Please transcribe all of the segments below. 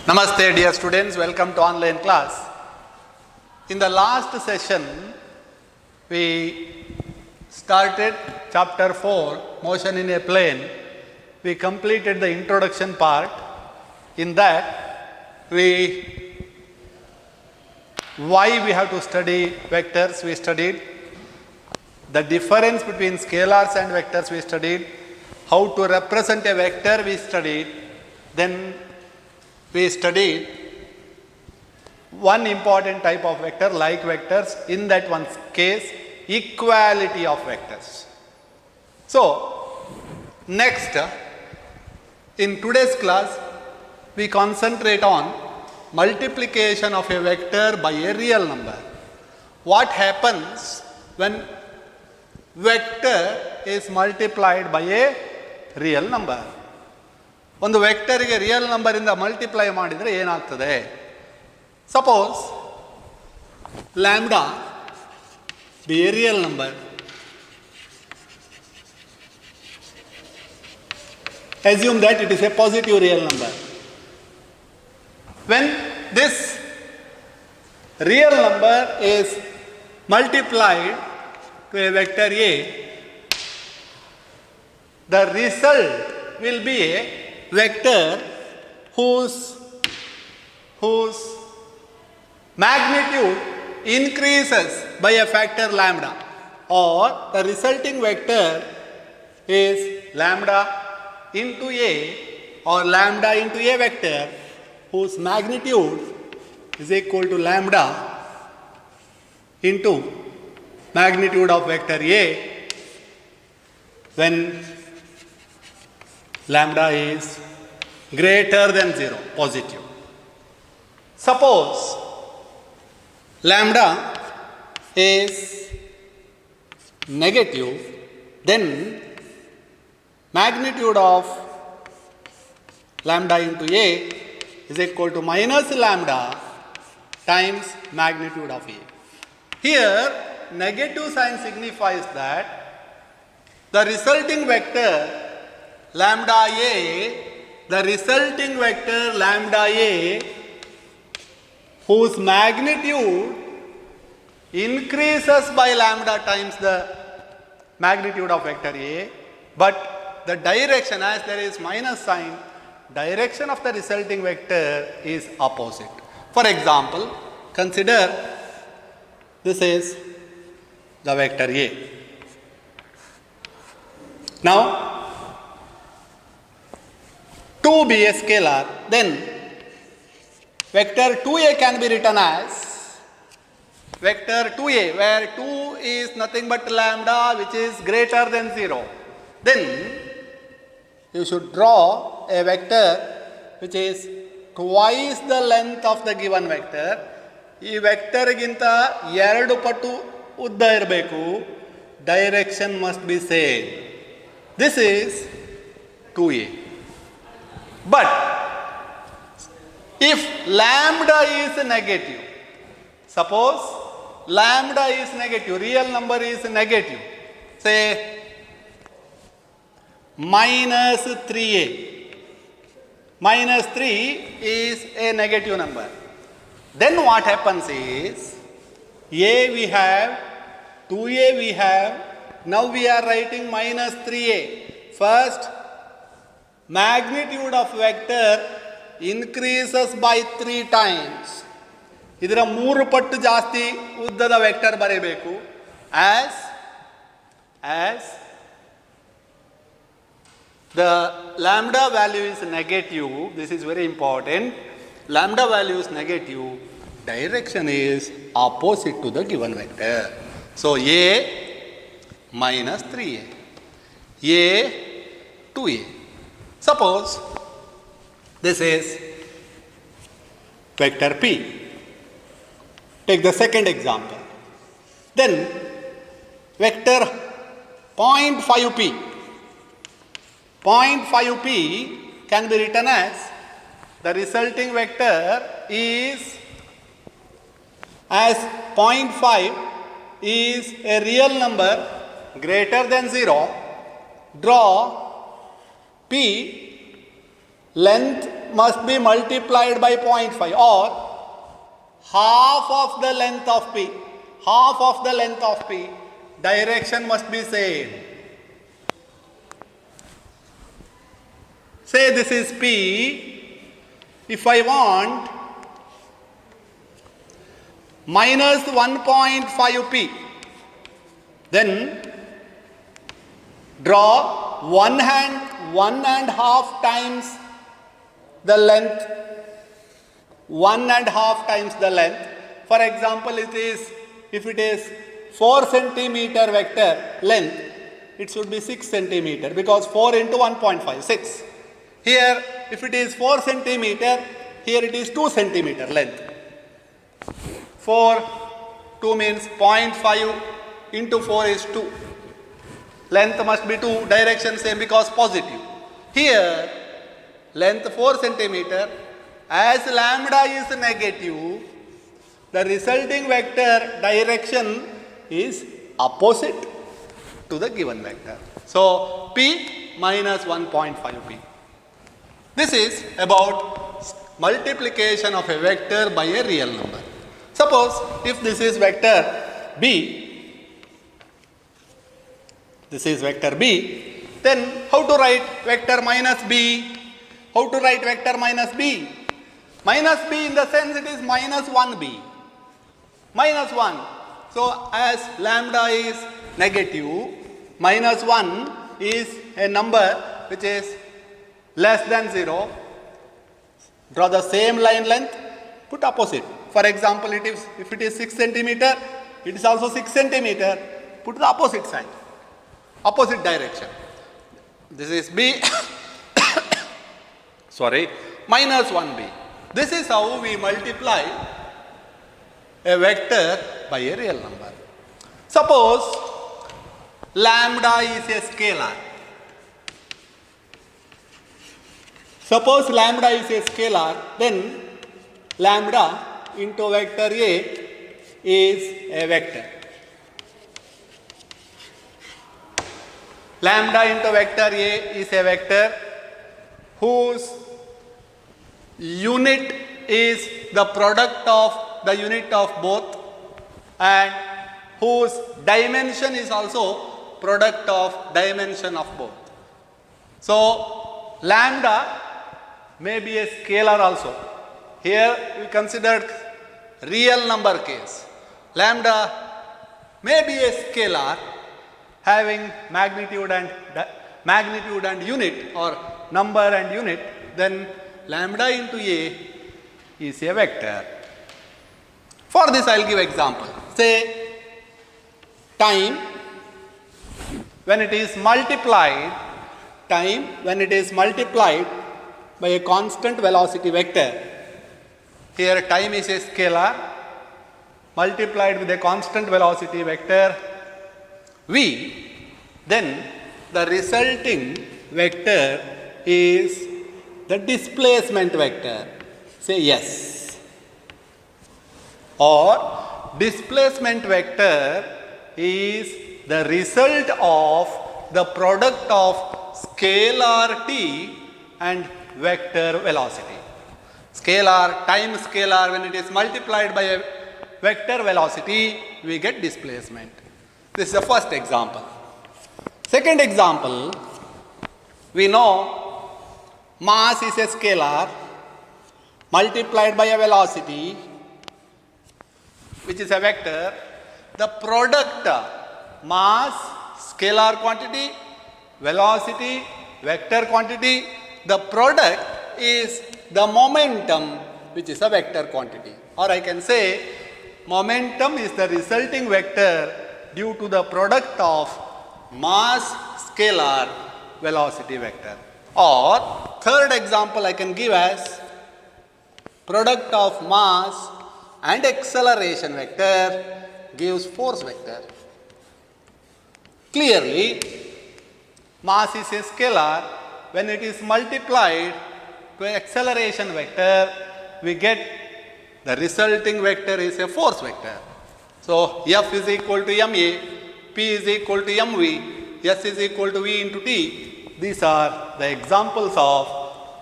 Namaste dear students, welcome to online class. In the last session, we started chapter 4, motion in a plane. We completed the introduction part. In that, why we have to study vectors, we studied. The difference between scalars and vectors, we studied. How to represent a vector, we studied. Then we studied one important type of vector, like vectors. In that one case, equality of vectors. So, next, in today's class, we concentrate on multiplication of a vector by a real number. What happens when vector is multiplied by a real number? ಒಂದು ವೆಕ್ಟರ್ಗೆ real ನಂಬರಿಂದ multiply ಮಾಡಿದರೆ ಏನಾಗ್ತದೆ? Suppose lambda B A real number. Assume that it is a positive real number. When this real number is multiplied to a vector A, the result will be a vector whose magnitude increases by a factor lambda, or the resulting vector is lambda into A or lambda into A vector whose magnitude is equal to lambda into magnitude of vector A when lambda is greater than 0, positive. Suppose lambda is negative, then magnitude of lambda into A is equal to minus lambda times magnitude of A. Here, negative sign signifies that the resulting vector lambda A, the resulting vector lambda A, whose magnitude increases by lambda times the magnitude of vector A, but the direction, as there is minus sign, direction of the resulting vector is opposite. For example, consider this is the vector A. Now, 2 be a scalar, then vector 2a can be written as vector 2a, where 2 is nothing but lambda which is greater than 0. Then you should draw a vector which is twice the length of the given vector. ಈ ವೆಕ್ಟರ್ಗಿಂತ 2 ಪಟ್ಟು ಉದ್ದ ಇರಬೇಕು. Direction must be same. This is 2a. But if lambda is negative, suppose lambda is negative, real number is negative, say minus 3a. Minus 3 is a negative number. Then what happens is, a we have, 2a we have, now we are writing minus 3a. First, magnitude of vector increases by 3 times. ಇದರ 3 ಪಟ್ಟು ಜಾಸ್ತಿ ಉದ್ದದ vector ಬರೆಯಬೇಕು. as the lambda value is negative, this is very important, lambda value is negative, direction is opposite to the given vector. So a minus 3a, a 2a. Suppose this is vector P. Take the second example. Then vector 0.5p. 0.5p can be written as the resulting vector is, as 0.5 is a real number greater than 0, draw P length must be multiplied by 0.5 or half of the length of P. Half of the length of P. Direction must be same. Say this is P. If I want minus 1.5 P, then draw 1.5 times the length. 1.5 times the length. For example, if it is 4 centimeter vector length, it should be 6 centimeter because 4 into 1.5, 6. Here, if it is 4 centimeter, here it is 2 centimeter length. 2 means 0.5 into 4 is 2. Length must be 2, direction same because positive. Here, length 4 centimeter, as lambda is negative, the resulting vector direction is opposite to the given vector. So, P minus 1.5 P. This is about multiplication of a vector by a real number. Suppose if this is vector B, this is vector B, then how to write vector minus B? How to write vector minus B? Minus B in the sense it is minus 1B. Minus 1. So as lambda is negative, minus 1 is a number which is less than 0. Draw the same line length, put opposite. For example, if it is 6 centimeter, it is also 6 centimeter. Put the opposite side, opposite direction. This is B, minus 1B. This is how we multiply a vector by a real number. Suppose lambda is a scalar. Suppose lambda is a scalar, then lambda into vector A is a vector. Lambda into vector A is a vector whose unit is the product of the unit of both and whose dimension is also product of dimension of both. So, lambda may be a scalar also. Here we considered real number case. Lambda may be a scalar having magnitude and unit or number and unit, then lambda into A is a vector. For this I will give example. Say time when it is multiplied by a constant velocity vector. Here time is a scalar multiplied with a constant velocity vector V, then the resulting vector is the displacement vector. Say yes. Or displacement vector is the result of the product of scalar t and vector velocity. Scalar, time scalar, when it is multiplied by a vector velocity, we get displacement. This is the first example. Second example, we know mass is a scalar multiplied by a velocity which is a vector. The product mass, scalar quantity, velocity, vector quantity, the product is the momentum which is a vector quantity. Or I can say momentum is the resulting vector due to the product of mass, scalar, velocity vector. Or third example I can give as product of mass and acceleration vector gives force vector. Clearly, mass is a scalar. When it is multiplied to an acceleration vector, we get the resulting vector is a force vector. So, F is equal to ma, P is equal to mv, S is equal to v into t. These are the examples of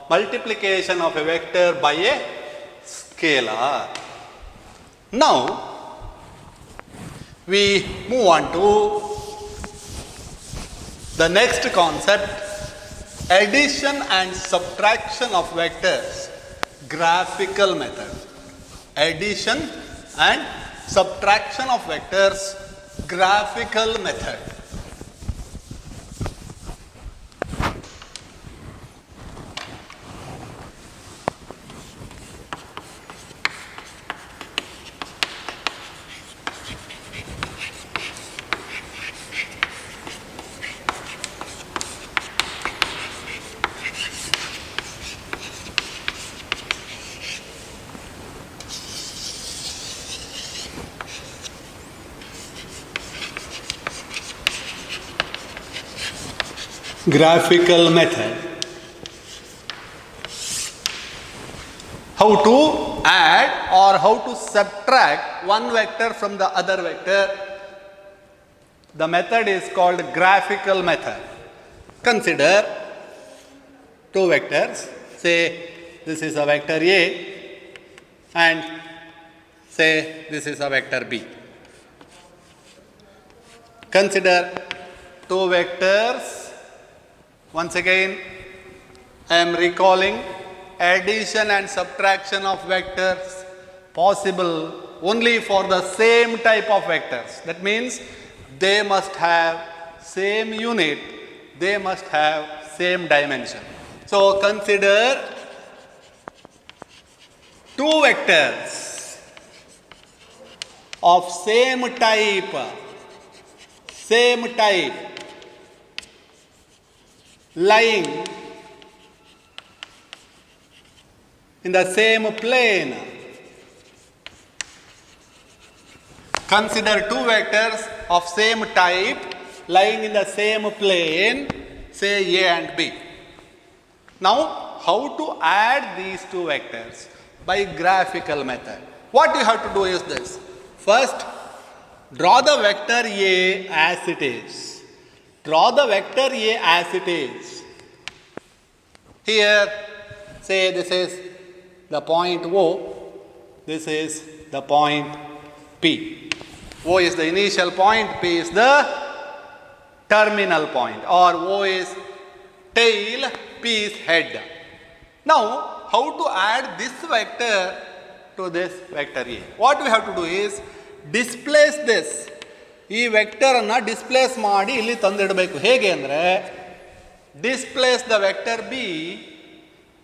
multiplication of a vector by a scalar. Now, we move on to the next concept, addition and subtraction of vectors, graphical method. Addition and subtraction of vectors, graphical method. Graphical method. How to add or how to subtract one vector from the other vector. The method is called graphical method. Consider two vectors. Say this is a vector A and say this is a vector B. Consider two vectors. Once again, I am recalling addition and subtraction of vectors possible only for the same type of vectors. That means they must have same unit, they must have same dimension. So consider two vectors of same type, lying in the same plane. Consider two vectors of same type lying in the same plane, say A and B. Now, how to add these two vectors? By graphical method. What you have to do is this. First, draw the vector A as it is. Draw the vector A as it is. Here, say this is the point O, this is the point P. O is the initial point, P is the terminal point, or O is tail, P is head. Now, how to add this vector to this vector A? What we have to do is displace this. ಈ ವೆಕ್ಟರನ್ನು displays ಮಾಡಿ ಇಲ್ಲಿ ತಂದಿಡಬೇಕು. ಹೇಗೆ ಅಂದರೆ displace the vector B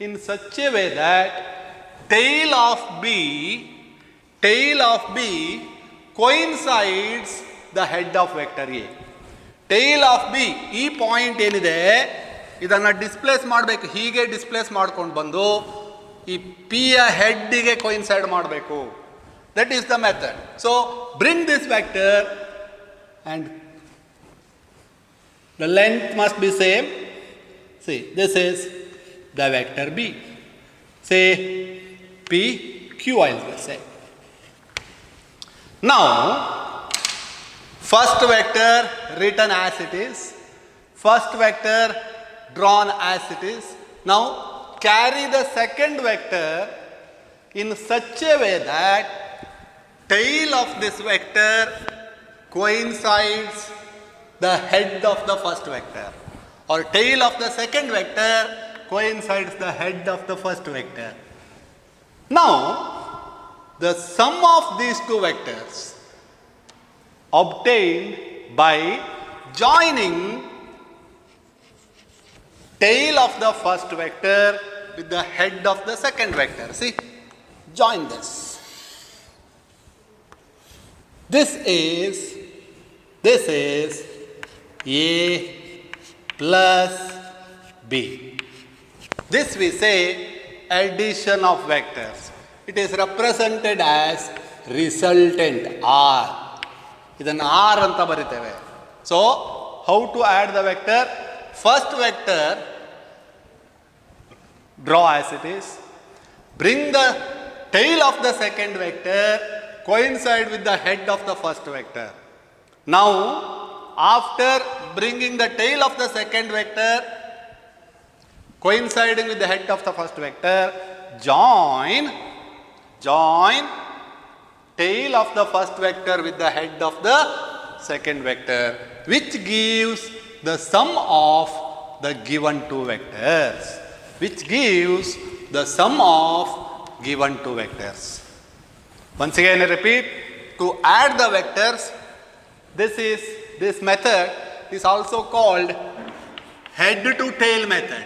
in such a way that tail of B coincides the head of vector A. Tail of B, ಈ point ಏನಿದೆ ಇದನ್ನು displays ಮಾಡಬೇಕು. ಹೀಗೆ ಡಿಸ್ಪ್ಲೇಸ್ ಮಾಡ್ಕೊಂಡು ಬಂದು ಈ ಪಿಯ ಹೆಡ್ಡಿಗೆ ಕೋಯಿನ್ಸೈಡ್ ಮಾಡಬೇಕು. That is the method. So bring this vector and the length must be same. See, this is the vector B. Say P, Q I will say. Now, first vector written as it is, first vector drawn as it is. Now, carry the second vector in such a way that tail of this vector coincides the head of the first vector, or tail of the second vector coincides the head of the first vector. Now, the sum of these two vectors obtained by joining tail of the first vector with the head of the second vector. See, join this. This is A plus B. This we say addition of vectors. It is represented as resultant R. ಇದನ್ನು R ಅಂತ ಬರಿತೇವೆ. So, how to add the vector? First vector, draw as it is. Bring the tail of the second vector coincide with the head of the first vector. Now, after bringing the tail of the second vector coinciding with the head of the first vector, join tail of the first vector with the head of the second vector, which gives the sum of the given two vectors. Which gives the sum of given two vectors. Once again I repeat, to add the vectors, this method is also called head to tail method.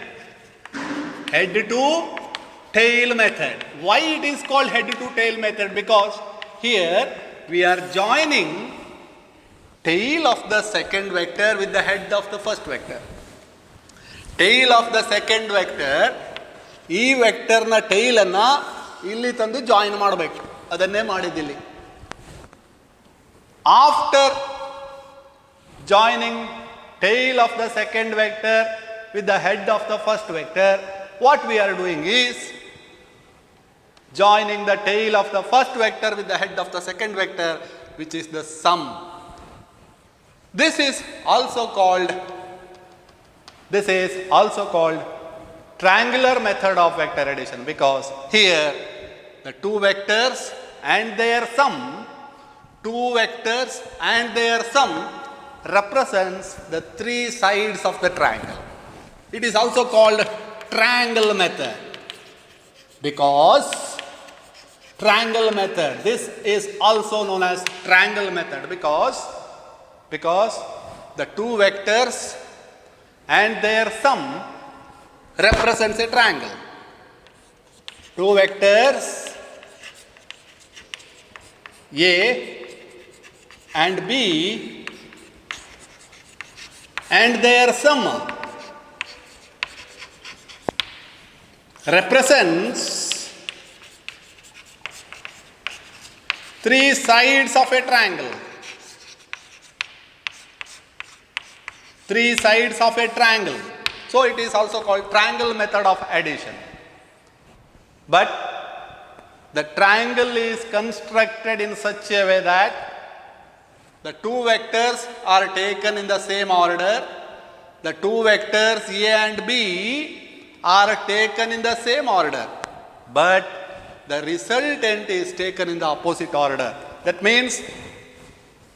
Head to tail method. Why it is called head to tail method? Because here we are joining tail of the second vector with the head of the first vector. Tail of the second vector, ಈ ವೆಕ್ಟರ್ನ ಟೈಲನ್ನು ಇಲ್ಲಿ ತಂದು join ಮಾಡಬೇಕು. ಅದನ್ನೇ ಮಾಡಿದ್ದಿಲ್ಲಿ. After joining tail of the second vector with the head of the first vector, what we are doing is joining the tail of the first vector with the head of the second vector, which is the sum. This is also called triangular method of vector addition, because here the two vectors and their sum represents the three sides of the triangle. It is also called triangle method, because triangle method, this is also known as triangle method, because the two vectors and their sum represents a triangle. Two vectors A and B and their sum represents three sides of a triangle. Three sides of a triangle. So it is also called triangle method of addition. But the triangle is constructed in such a way that the two vectors are taken in the same order. The two vectors A and B are taken in the same order, but the resultant is taken in the opposite order. That means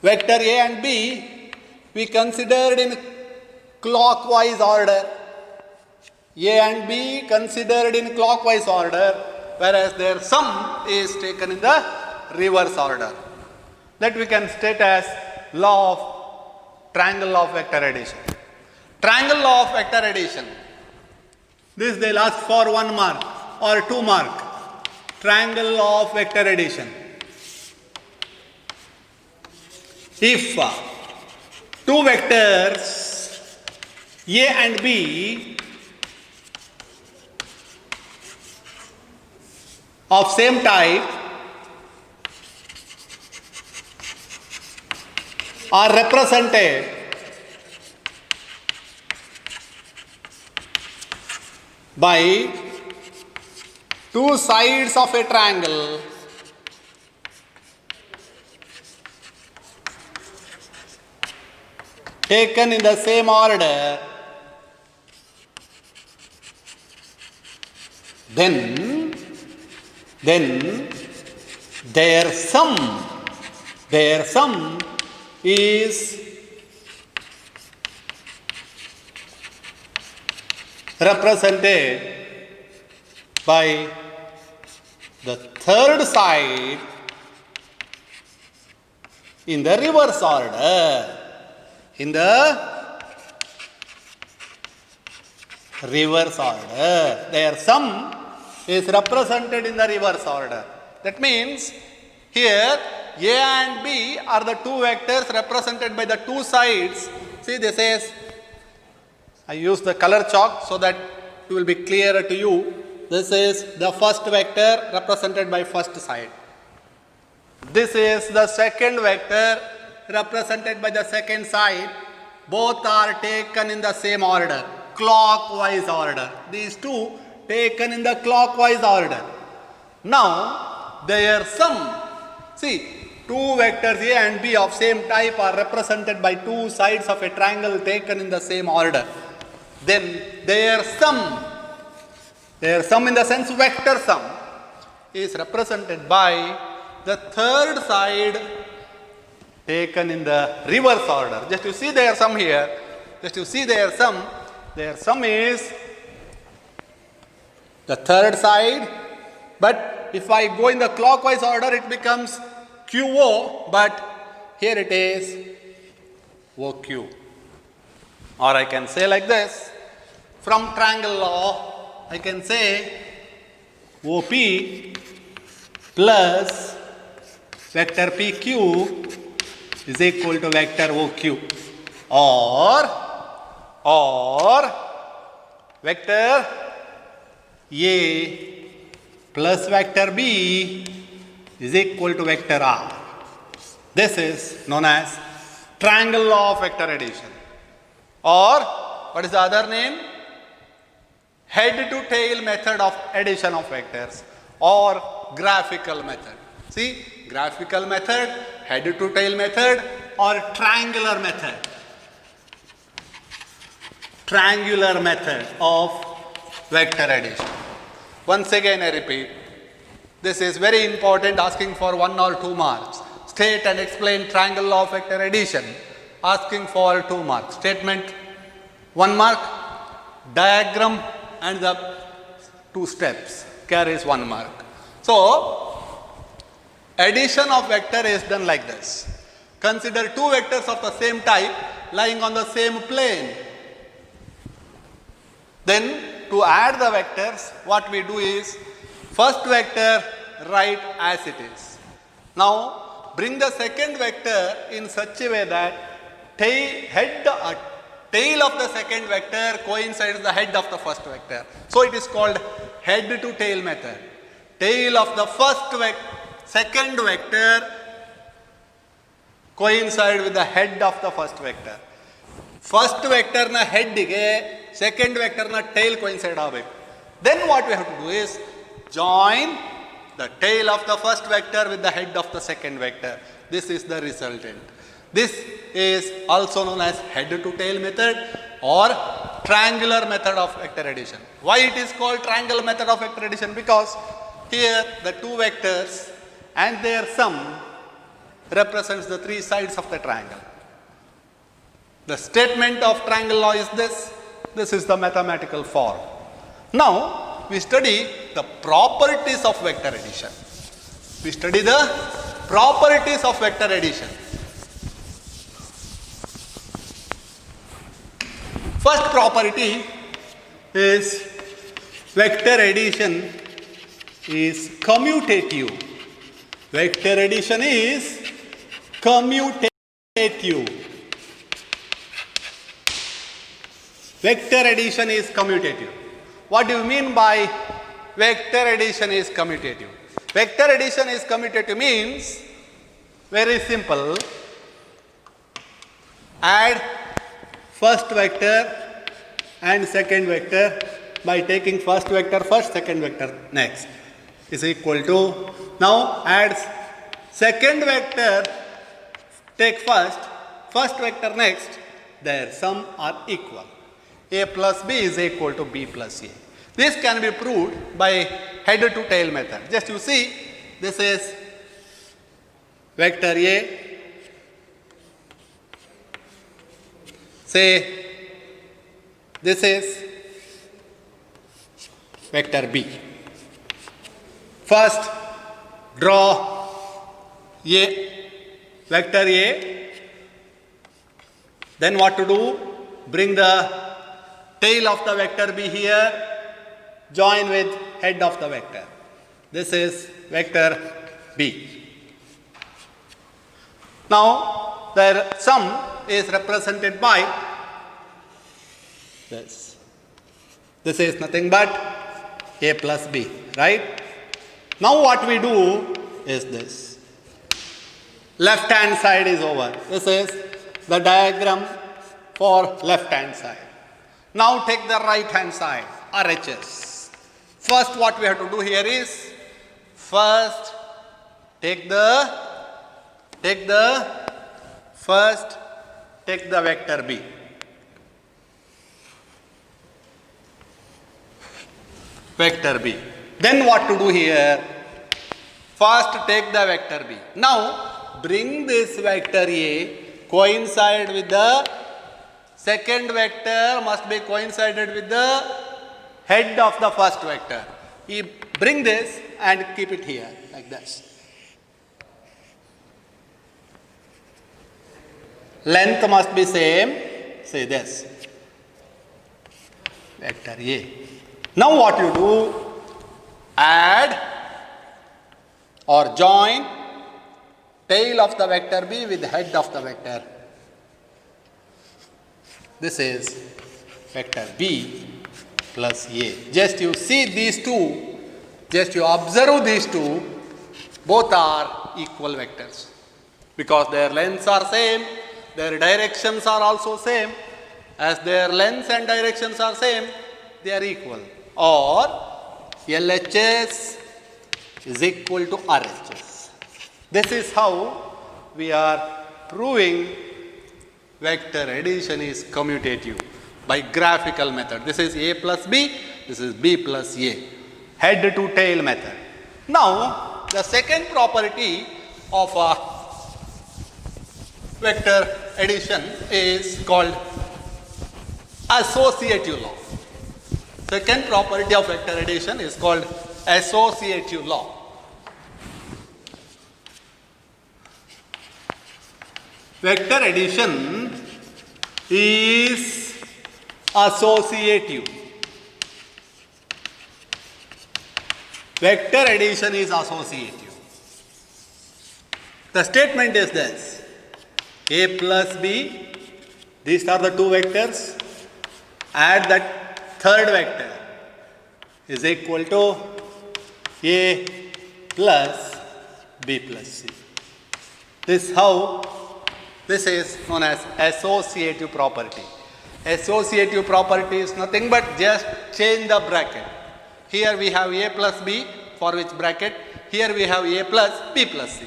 vector A and B we considered in clockwise order. A and B considered in clockwise order, whereas their sum is taken in the reverse order. That we can state as law of triangle of vector addition. Triangle law of vector addition. This they'll ask for 1 mark or 2 mark. Triangle law of vector addition. If two vectors A and B of same type are represented by two sides of a triangle taken in the same order, then their sum is represented by the third side in the reverse order. In the reverse order, their sum is represented in the reverse order. That means here A and B are the two vectors represented by the two sides. See, this is, I use the color chalk so that it will be clearer to you. This is the first vector represented by first side. This is the second vector represented by the second side. Both are taken in the same order, clockwise order. These two taken in the clockwise order. Now their sum, see, two vectors A and B of same type are represented by two sides of a triangle taken in the same order. Then their sum Their sum in the sense vector sum is represented by the third side taken in the reverse order. Just you see their sum here. Just you see their sum. Their sum is the third side. But if I go in the clockwise order, it becomes QO. But here it is OQ. Or I can say like this. From triangle law, I can say OP plus vector PQ is equal to vector OQ, or vector A plus vector B is equal to vector R. This is known as triangle law of vector addition, or what is the other name? Head to tail method of addition of vectors, or graphical method. See, graphical method, head to tail method, or triangular method. Triangular method of vector addition. Once again I repeat, this is very important, asking for 1 or 2 marks. State and explain triangle law of vector addition, asking for 2 marks. Statement 1 mark, diagram and the 2 steps carries 1 mark. So, addition of vector is done like this. Consider 2 vectors of the same type lying on the same plane. Then to add the vectors, what we do is, first vector write as it is. Now bring the second vector in such a way that tail of the second vector coincides the head of the first vector. So it is called head to tail method. Tail of the second vector coincide with the head of the first vector. First vector na head ige second vector na tail coincide aagಬೇಕು. Then what we have to do is join the tail of the first vector with the head of the second vector. This is the resultant. This is also known as head to tail method or triangular method of vector addition. Why it is called triangular method of vector addition? Because here the 2 vectors and their sum represents the 3 sides of the triangle. The statement of triangle law is this. This is the mathematical form. Now we study the properties of vector addition. We study the properties of vector addition. First property is vector addition is commutative. Vector addition is commutative. Vector addition is commutative. What do you mean by vector addition is commutative? Vector addition is commutative means very simple. Add first vector and second vector by taking first vector first, second vector next is equal to, now add second vector, take first vector next, their sum are equal. A plus B is equal to B plus A. This can be proved by head to tail method. Just you see, this is vector A, say this is vector B. First draw vector A, then what to do? Bring the tail of the vector B here, join with head of the vector. This is vector B. Now their sum is represented by this. This is nothing but A plus B, right? Now what we do is this. Left hand side is over. This is the diagram for left hand side. Now take the right hand side, RHS. First what we have to do here is, first take the vector B. vector B. Then what to do here? First take the vector B. Now bring this vector A coincide with the second vector, must be coincided with the head of the first vector. You bring this and keep it here like this. Length must be same, say this, vector A. Now what you do, add or join tail of the vector B with head of the vector. This is vector B plus A. Just you see these two, just you observe these two, both are equal vectors because their lengths are same, their directions are also same. As their lengths and directions are same, they are equal. Or LHS is equal to RHS. This is how we are proving vector addition is commutative by graphical method. This is A plus B, this is B plus A. Head to tail method. Now, the second property of a vector addition is called associative law. Second property of vector addition is called associative law. Vector addition is associative. Vector addition is associative. The statement is this: A plus B, these are the two vectors, add that third vector is equal to A plus B plus C. This is known as associative property. Associative property is nothing but just change the bracket. Here we have A plus B, for which bracket? Here we have A plus B plus C.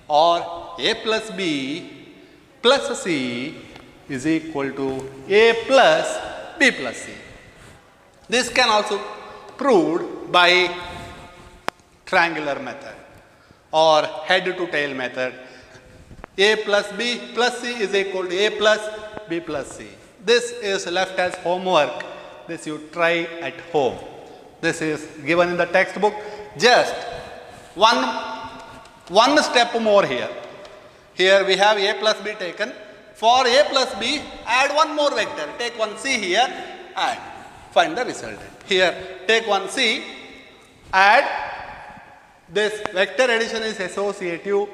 Or A plus B plus C is equal to A plus B plus C. This can also proved by triangular method or head to tail method. A plus B plus C is equal to A plus B plus C. This is left as homework. This you try at home. This is given in the textbook. Just one step more here. Here we have A plus B taken. For A plus B, add one more vector. Take one C here, add. Find the resultant. Here, take one C, add. This vector addition is associative.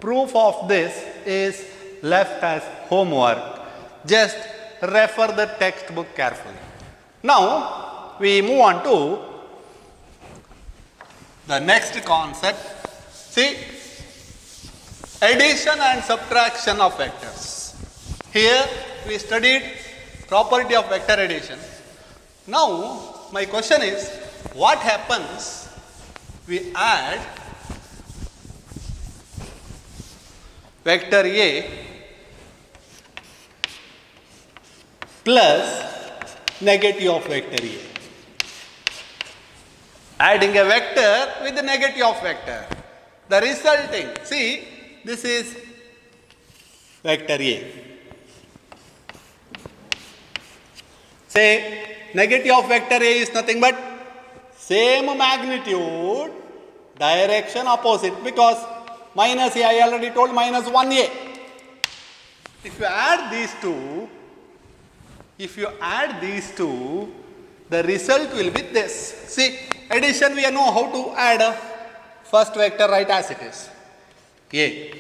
Proof of this is left as homework. Just refer the textbook carefully. Now, we move on to the next concept. See, addition and subtraction of vectors. Here, we studied property of vector addition. Now, my question is, what happens we add vector A plus negative of vector A. Adding a vector with the negative of vector. The resulting, see, this is vector A. Say, negative of vector A is nothing but same magnitude, direction opposite, because minus A, I already told, minus 1A. If you add these two, the result will be this. See, addition we know how to add a first vector, write as it is, A.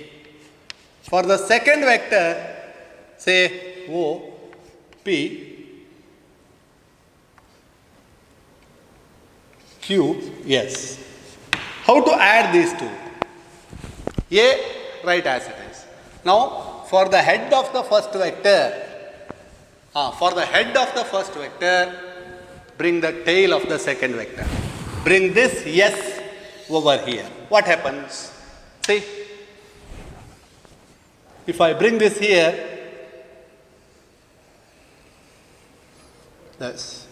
For the second vector, say O, P, Q, S. How to add these two? A, write as it is. Now, for the head of the first vector, bring the tail of the second vector. Bring this S over here. What happens? See, if I bring this here, this.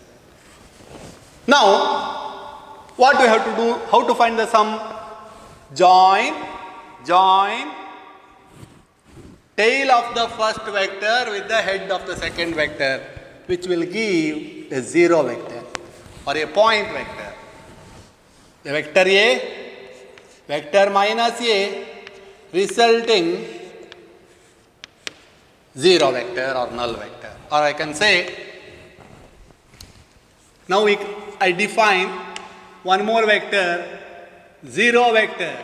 Now, What we have to do? How to find the sum? Join tail of the first vector with the head of the second vector, which will give a zero vector or a point vector. The vector A, vector minus A, resulting zero vector or null vector. Or I can say, now I define one more vector, zero vector,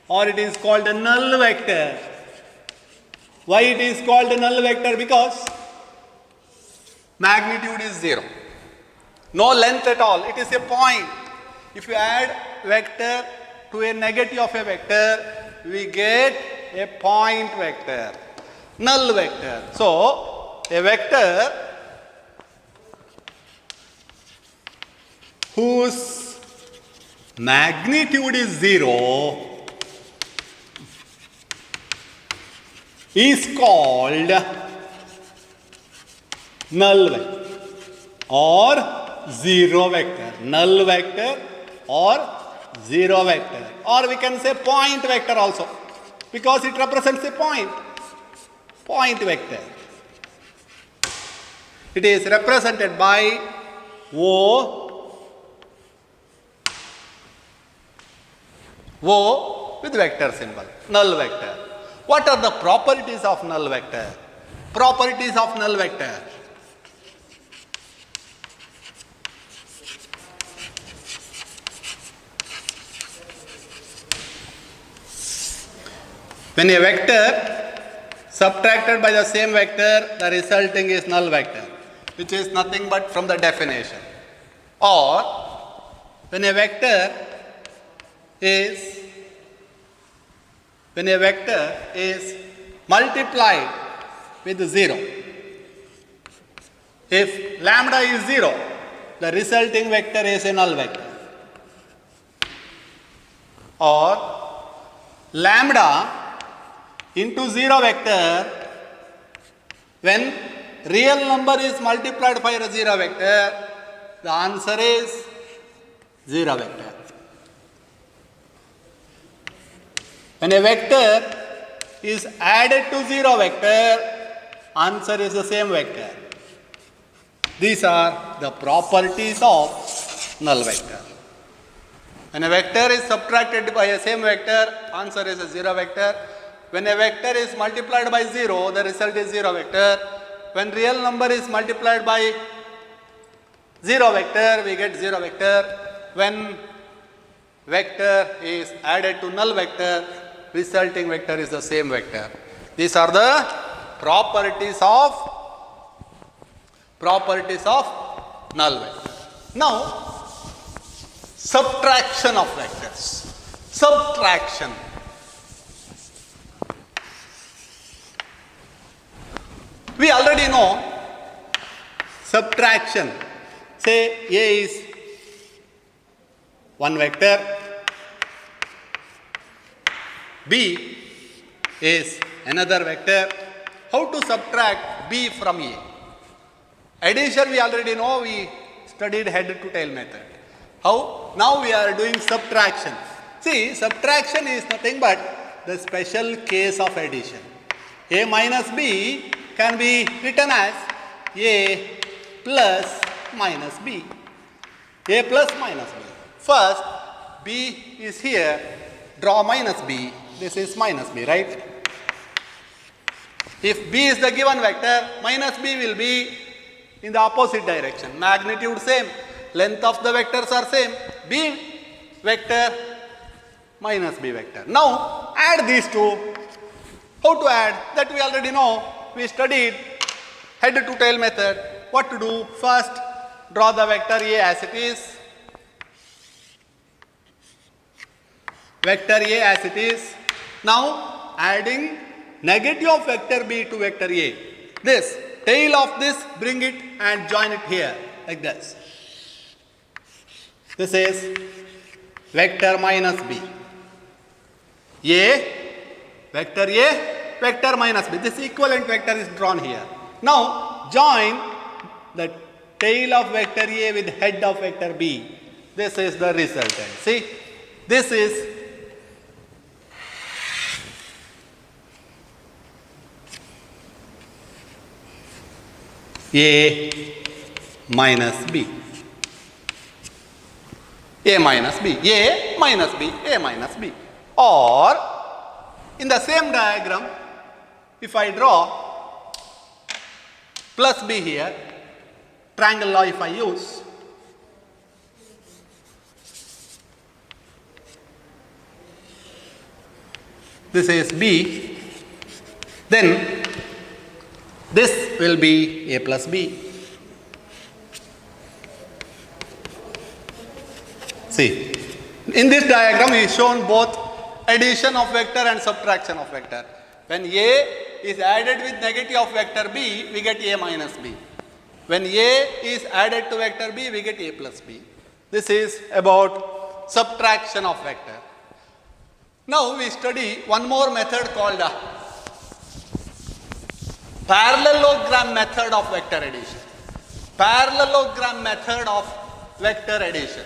or it is called a null vector. Why it is called a null vector? Because magnitude is zero. No length at all. It is a point. If you add vector to a negative of a vector, we get a point vector, null vector. So, a vector whose magnitude is zero is called null vector or zero vector. Null vector or zero vector, or we can say point vector also, because it represents a point. Point vector. It is represented by O with vector symbol, null vector. What are the properties of null vector? Properties of null vector. When a vector subtracted by the same vector, the resulting is null vector, which is nothing but from the definition. Or when a vector is multiplied with 0, if lambda is 0, the resulting vector is a null vector. Or lambda into 0 vector, when real number is multiplied by a 0 vector, the answer is 0 vector. When a vector is added to 0 vector, answer is the same vector. These are the properties of null vector. When a vector is subtracted by a same vector, answer is a 0 vector. When a vector is multiplied by 0, the result is 0 vector. When real number is multiplied by 0 vector, we get 0 vector. When vector is added to null vector, resulting vector is the same vector. These are the properties of null vector. Now, subtraction of vectors. Subtraction. We already know subtraction. Say A is one vector, B is another vector. How to subtract B from A? Addition we already know, we studied head to tail method. How? Now we are doing subtraction. See, subtraction is nothing but the special case of addition. A minus B can be written as A plus minus B. A plus minus B. First, B is here, draw minus B. This is minus B, right? If B is the given vector, minus B will be in the opposite direction. Magnitude same, length of the vectors are same. B vector minus B vector. Now, add these two. How to add? That we already know. We studied head to tail method. What to do? First, draw the vector A as it is. Vector A as it is. Now, adding negative of vector B to vector A. This, tail of this, bring it and join it here, like this. This is vector minus B. Vector A, vector minus B. This equivalent vector is drawn here. Now, join the tail of vector A with head of vector B. This is the resultant. See, this is A minus B. A minus B, A minus B, A minus B. Or in the same diagram, if I draw plus B here, triangle law if I use, this is B, then this will be A plus B. See, in this diagram we shown both addition of vector and subtraction of vector. When A is added with negative of vector B, we get A minus B. When A is added to vector B, we get A plus B. This is about subtraction of vector. Now we study one more method called parallelogram method of vector addition. Parallelogram method of vector addition.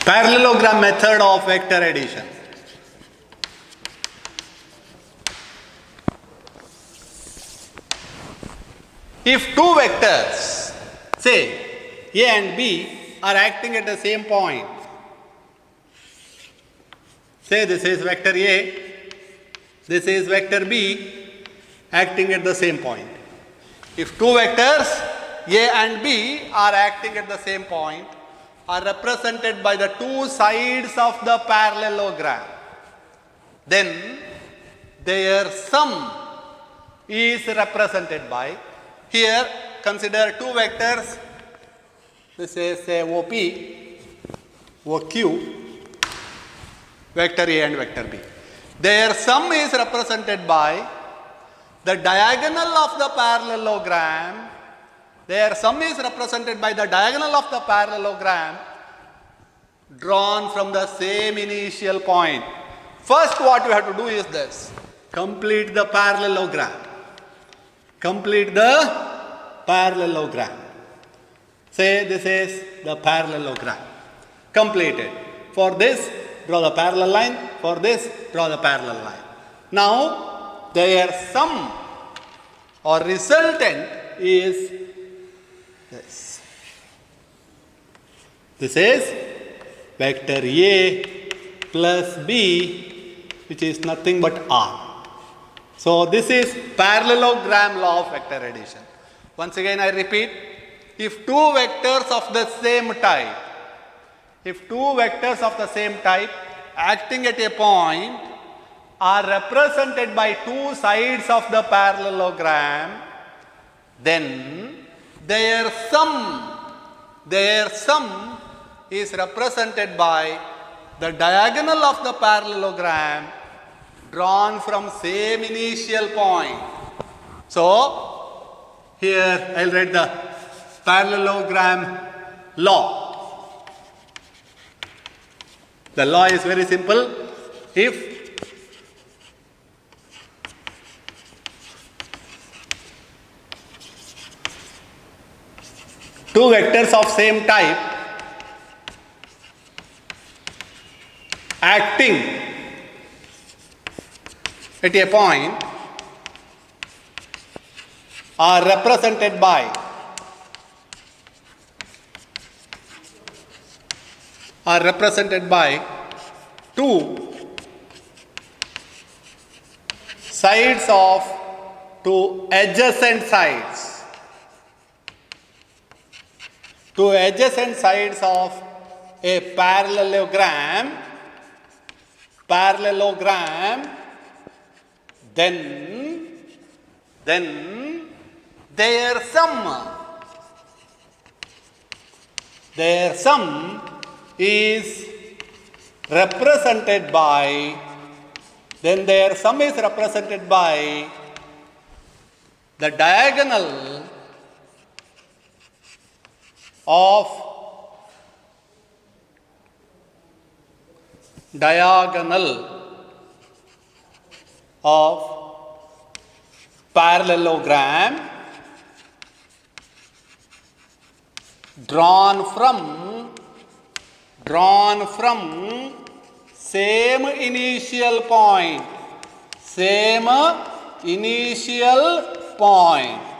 Parallelogram method of vector addition. If two vectors, say A and B, are acting at the same point, say this is vector A, this is vector B, acting at the same point. If two vectors A and B are acting at the same point, are represented by the two sides of the parallelogram, then their sum is represented by, here consider two vectors, this is say OP, OQ, vector A and vector B. Their sum is represented by the diagonal of the parallelogram. Their sum is represented by the diagonal of the parallelogram drawn from the same initial point. First what we have to do is this, complete the parallelogram. Complete the parallelogram. Say this is the parallelogram. Complete it. For this, draw the parallel line. For this, draw the parallel line. Now, their sum or resultant is this. This is vector A plus B, which is nothing but R. So this is parallelogram law of vector addition. Once again I repeat, if two vectors of the same type, acting at a point are represented by two sides of the parallelogram, then their sum is represented by the diagonal of the parallelogram drawn from same initial point. So, here I will write the parallelogram law. The law is very simple. If two vectors of same type acting at a point are represented by two sides of two adjacent sides. Two adjacent sides of a parallelogram, then their sum is represented by the diagonal of diagonal of parallelogram drawn from same initial point,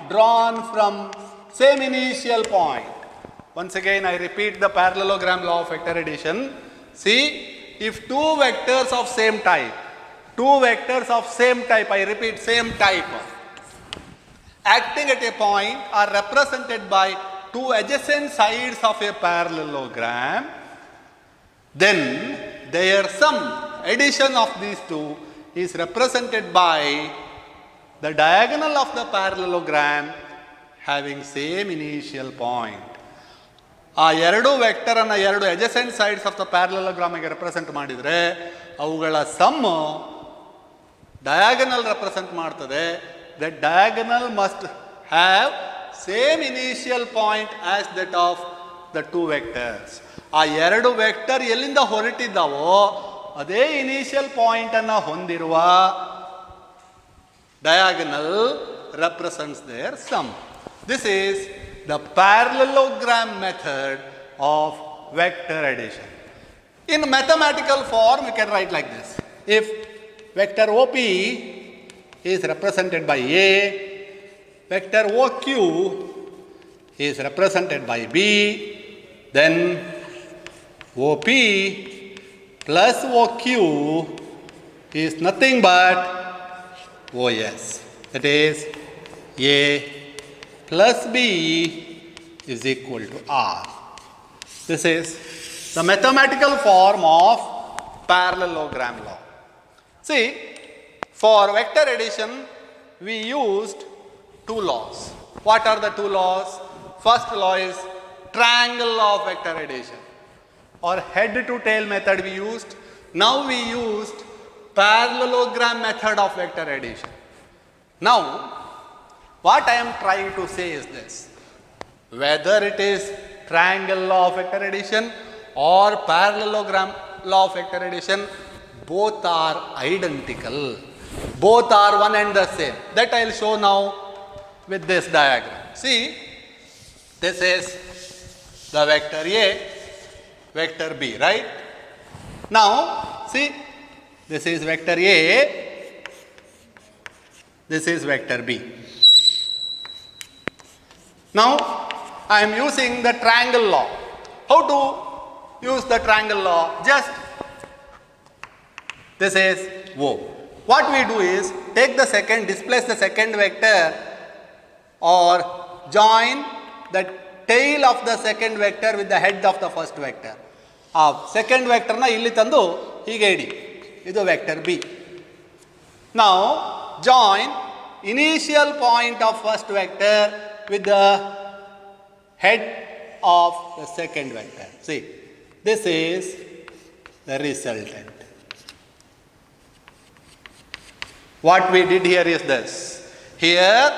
drawn from same initial point. Once again I repeat the parallelogram law of vector addition. See, if two vectors of same type, I repeat same type, acting at a point are represented by two adjacent sides of a parallelogram, then their sum, addition of these two, is represented by the diagonal of the parallelogram having same initial point. ಆ ಎರಡು ವೆಕ್ಟರನ್ನು ಎರಡು adjacent sides of the parallelogram ಗೆ represent ಮಾಡಿದರೆ ಅವುಗಳ some diagonal represent ಮಾಡ್ತದೆ. That diagonal must have same initial point as that of the two vectors. ಆ ಎರಡು vector ಎಲ್ಲಿಂದ ಹೊರಟಿದ್ದಾವೋ ಅದೇ ಇನಿಷಿಯಲ್ ಪಾಯಿಂಟ್ ಅನ್ನು ಹೊಂದಿರುವ diagonal represents their sum. This is the parallelogram method of vector addition. In mathematical form, we can write like this. If vector OP is represented by A, vector OQ is represented by B, then OP plus OQ is nothing but OS. That is, A plus B is equal to R. This is the mathematical form of parallelogram law. See, for vector addition, we used two laws. What are the two laws? First law is triangle law of vector addition, or head to tail method we used. Now we used parallelogram method of vector addition. Now, what I am trying to say is this: whether it is triangle law of vector addition or parallelogram law of vector addition, both are identical. Both are one and the same. That I will show now with this diagram. See, this is the vector A, vector B, right? Now, see, this is vector A, this is vector B. Now, I am using the triangle law. How to use the triangle law? Just this is O. What we do is take the second, displace the second vector or join the tail of the second vector with the head of the first vector. ಆ second ವೆಕ್ಟರ್ನ ಇಲ್ಲಿ ತಂದು ಹೀಗೆ ಇಡಿ, ಇದು vector B. Now join initial point of first vector with the head of the second vector. See, this is the resultant. What we did here is this. Here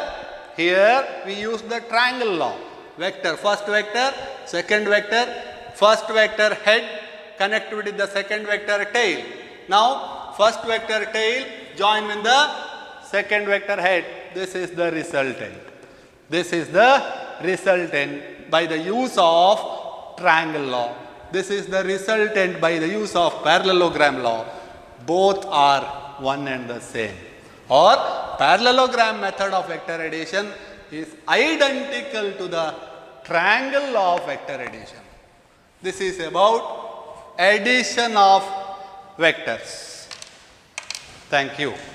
we use the triangle law. Vector, first vector, second vector, first vector head connect with the second vector tail. Now, first vector tail join with the second vector head. This is the resultant. This is the resultant by the use of triangle law. This is the resultant by the use of parallelogram law. Both are one and the same. Or parallelogram method of vector addition is identical to the triangle law of vector addition. This is about addition of vectors. Thank you.